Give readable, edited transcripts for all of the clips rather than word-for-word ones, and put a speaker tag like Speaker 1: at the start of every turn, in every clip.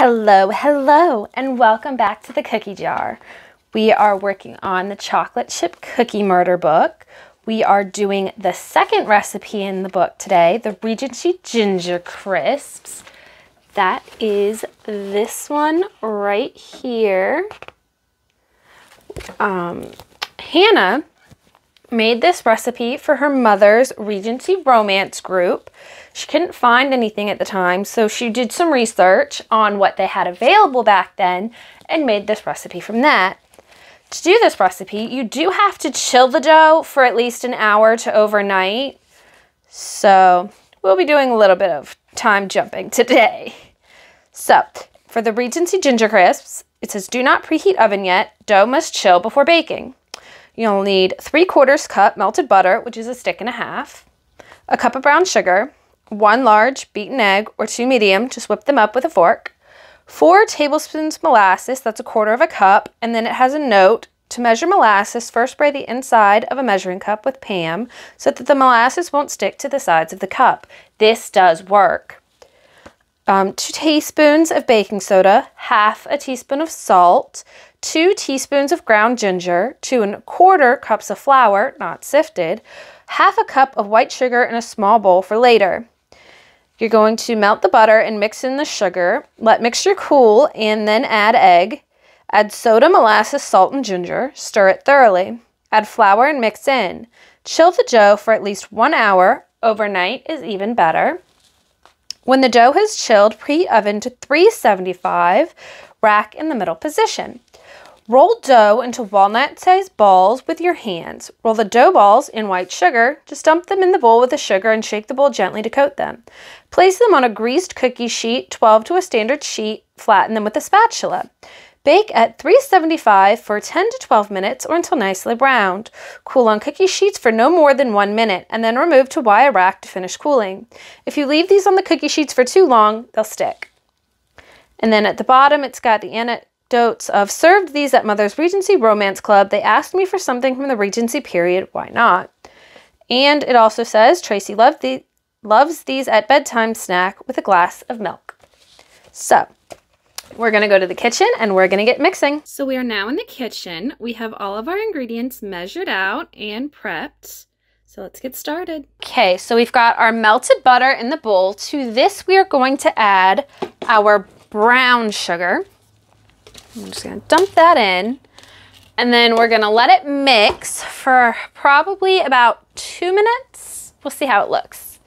Speaker 1: Hello, hello, and welcome back to the cookie jar. We are working on the chocolate chip cookie murder book. We are doing the second recipe in the book today, the Regency ginger crisps. That is this one right here. Hannah made this recipe for her mother's Regency romance group. She couldn't find anything at the time, so she did some research on what they had available back then and made this recipe from that. To do this recipe, you do have to chill the dough for at least an hour to overnight. So we'll be doing a little bit of time jumping today. So for the Regency ginger crisps, it says do not preheat oven yet. Dough must chill before baking. You'll need 3/4 cup melted butter, which is a stick and a half, a cup of brown sugar, 1 large beaten egg or 2 medium, just whip them up with a fork, 4 tablespoons molasses, that's 1/4 cup, and then it has a note to measure molasses. First spray the inside of a measuring cup with Pam so that the molasses won't stick to the sides of the cup. This does work. 2 teaspoons of baking soda, 1/2 teaspoon of salt, 2 teaspoons of ground ginger, 2 1/4 cups of flour, not sifted, 1/2 cup of white sugar in a small bowl for later. You're going to melt the butter and mix in the sugar. Let mixture cool and then add egg. Add soda, molasses, salt, and ginger. Stir it thoroughly. Add flour and mix in. Chill the dough for at least 1 hour. Overnight is even better. When the dough has chilled, preheat oven to 375. Rack in the middle position. Roll dough into walnut-sized balls with your hands. Roll the dough balls in white sugar. Just dump them in the bowl with the sugar and shake the bowl gently to coat them. Place them on a greased cookie sheet, 12 to a standard sheet. Flatten them with a spatula. Bake at 375 for 10 to 12 minutes or until nicely browned. Cool on cookie sheets for no more than 1 minute and then remove to wire rack to finish cooling. If you leave these on the cookie sheets for too long, they'll stick. And then at the bottom, it's got the anecdotes of served these at Mother's Regency Romance Club. They asked me for something from the Regency period. Why not? And it also says Tracy loves these at bedtime snack with a glass of milk. So we're going to go to the kitchen and we're going to get mixing. So we are now in the kitchen. We have all of our ingredients measured out and prepped. So let's get started. Okay, so we've got our melted butter in the bowl. To this, we are going to add our brown sugar. I'm just going to dump that in. And then we're going to let it mix for probably about 2 minutes. We'll see how it looks.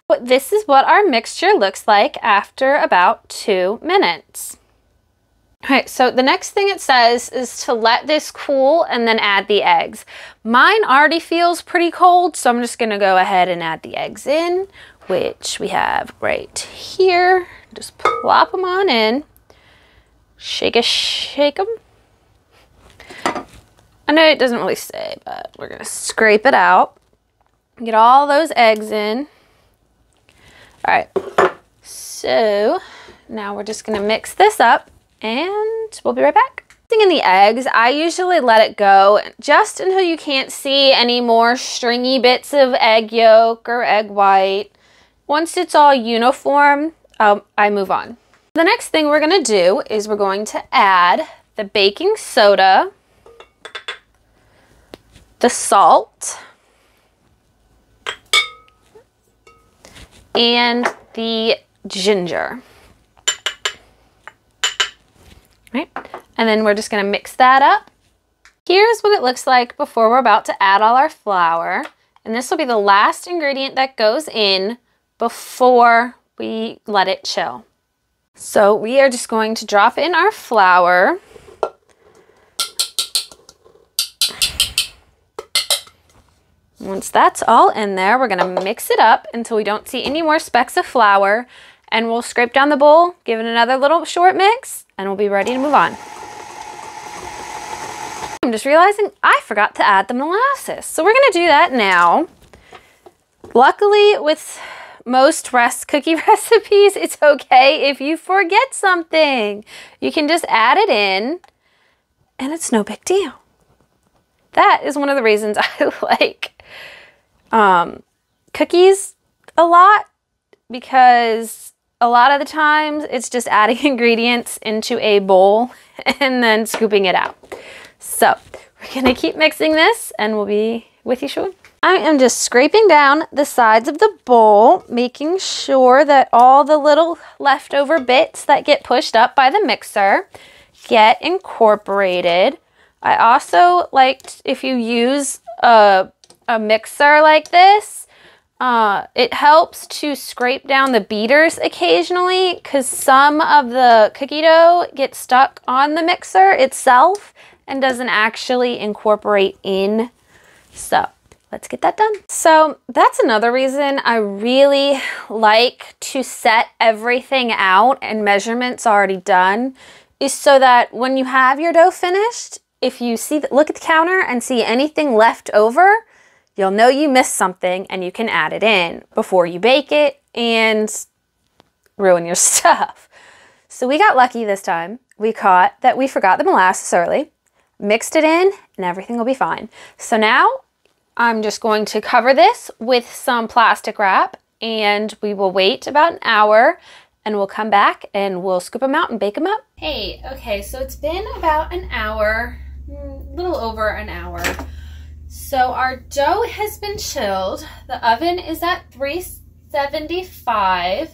Speaker 1: But this is what our mixture looks like after about 2 minutes. All right, so the next thing it says is to let this cool and then add the eggs. Mine already feels pretty cold, so I'm just going to go ahead and add the eggs in, which we have right here. Just plop them on in. Shake them. I know it doesn't really say, but we're going to scrape it out. Get all those eggs in. All right, so now we're just going to mix this up and we'll be right back. In the eggs, I usually let it go just until you can't see any more stringy bits of egg yolk or egg white. Once it's all uniform, I move on. The next thing we're going to do is we're going to add the baking soda, the salt, and the ginger. Right? And then we're just going to mix that up. Here's what it looks like before we're about to add all our flour. And this will be the last ingredient that goes in before we let it chill. So we are just going to drop in our flour. Once that's all in there, we're going to mix it up until we don't see any more specks of flour. And we'll scrape down the bowl, give it another little short mix, and we'll be ready to move on. I'm just realizing I forgot to add the molasses. So we're going to do that now. Luckily, with most cookie recipes, it's okay if you forget something. You can just add it in, and it's no big deal. That is one of the reasons I like cookies a lot, because a lot of the times it's just adding ingredients into a bowl and then scooping it out. So we're gonna keep mixing this and we'll be with you shortly. I am just scraping down the sides of the bowl, making sure that all the little leftover bits that get pushed up by the mixer get incorporated. I also liked, if you use a mixer like this, it helps to scrape down the beaters occasionally because some of the cookie dough gets stuck on the mixer itself and doesn't actually incorporate in. So let's get that done. So that's another reason I really like to set everything out and measurements already done, is so that when you have your dough finished, if you see, look at the counter and see anything left over, you'll know you missed something and you can add it in before you bake it and ruin your stuff. So we got lucky this time. We caught that we forgot the molasses early, mixed it in, and everything will be fine. So now I'm just going to cover this with some plastic wrap and we will wait about an hour and we'll come back and we'll scoop them out and bake them up. Hey, okay, so it's been about an hour, a little over an hour. So our dough has been chilled. The oven is at 375.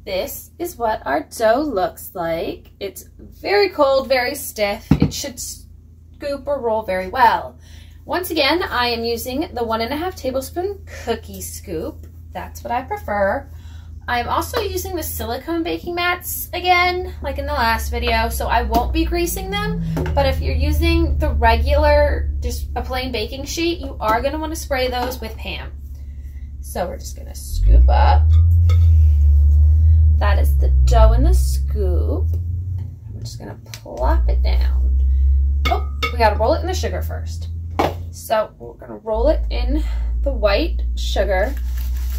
Speaker 1: This is what our dough looks like. It's very cold, very stiff. It should scoop or roll very well. Once again, I am using the 1.5 tablespoon cookie scoop. That's what I prefer. I'm also using the silicone baking mats again, like in the last video, so I won't be greasing them. But if you're using the regular, just a plain baking sheet, you are going to want to spray those with Pam. So we're just going to scoop up. That is the dough in the scoop. I'm just going to plop it down. Oh, we got to roll it in the sugar first. So we're going to roll it in the white sugar.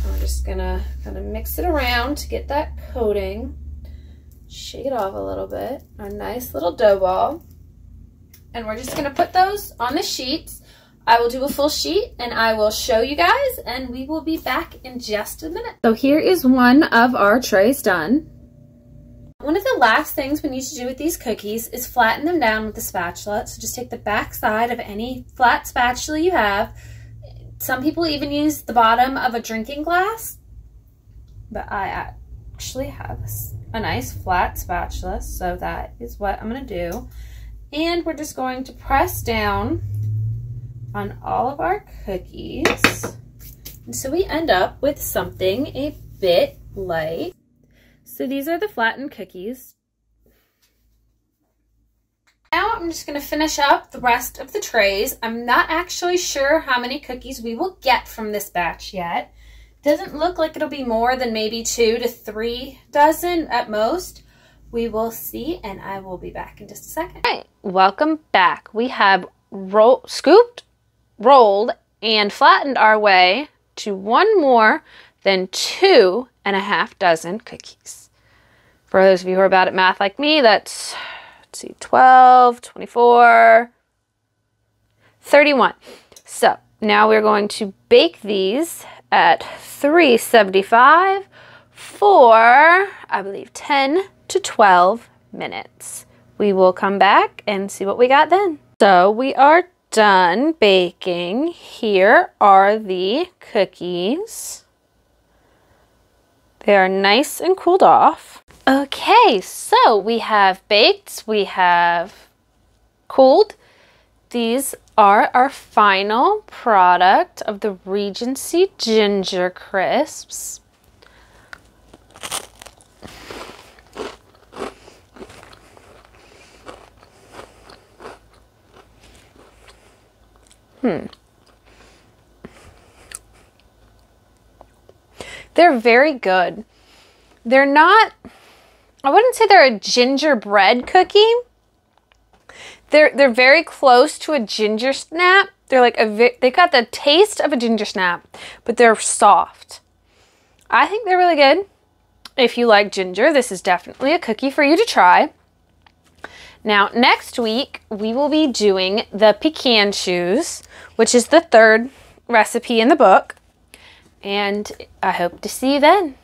Speaker 1: We're just gonna kind of mix it around to get that coating. Shake it off a little bit. A nice little dough ball. And we're just gonna put those on the sheets. I will do a full sheet and I will show you guys and we will be back in just a minute. So here is one of our trays done. One of the last things we need to do with these cookies is flatten them down with the spatula. So just take the back side of any flat spatula you have. Some people even use the bottom of a drinking glass, but I actually have a nice flat spatula, so that is what I'm going to do. And we're just going to press down on all of our cookies. And so we end up with something a bit like, so these are the flattened cookies. Now I'm just going to finish up the rest of the trays. I'm not actually sure how many cookies we will get from this batch yet. Doesn't look like it'll be more than maybe 2 to 3 dozen at most. We will see, and I will be back in just a second. All right, welcome back. We have scooped, rolled, and flattened our way to one more than 2.5 dozen cookies. For those of you who are bad at math like me, that's... let's see, 12, 24, 31. So now we're going to bake these at 375 for, I believe, 10 to 12 minutes. We will come back and see what we got then. So we are done baking. Here are the cookies. They are nice and cooled off. Okay, so we have baked, we have cooled. These are our final product of the Regency Ginger Crisps. They're very good. They're not, I wouldn't say they're a gingerbread cookie. They're very close to a ginger snap. They're like they got the taste of a ginger snap, but they're soft. I think they're really good. If you like ginger, this is definitely a cookie for you to try. Now, next week, we will be doing the pecan shoes, which is the 3rd recipe in the book. And I hope to see you then.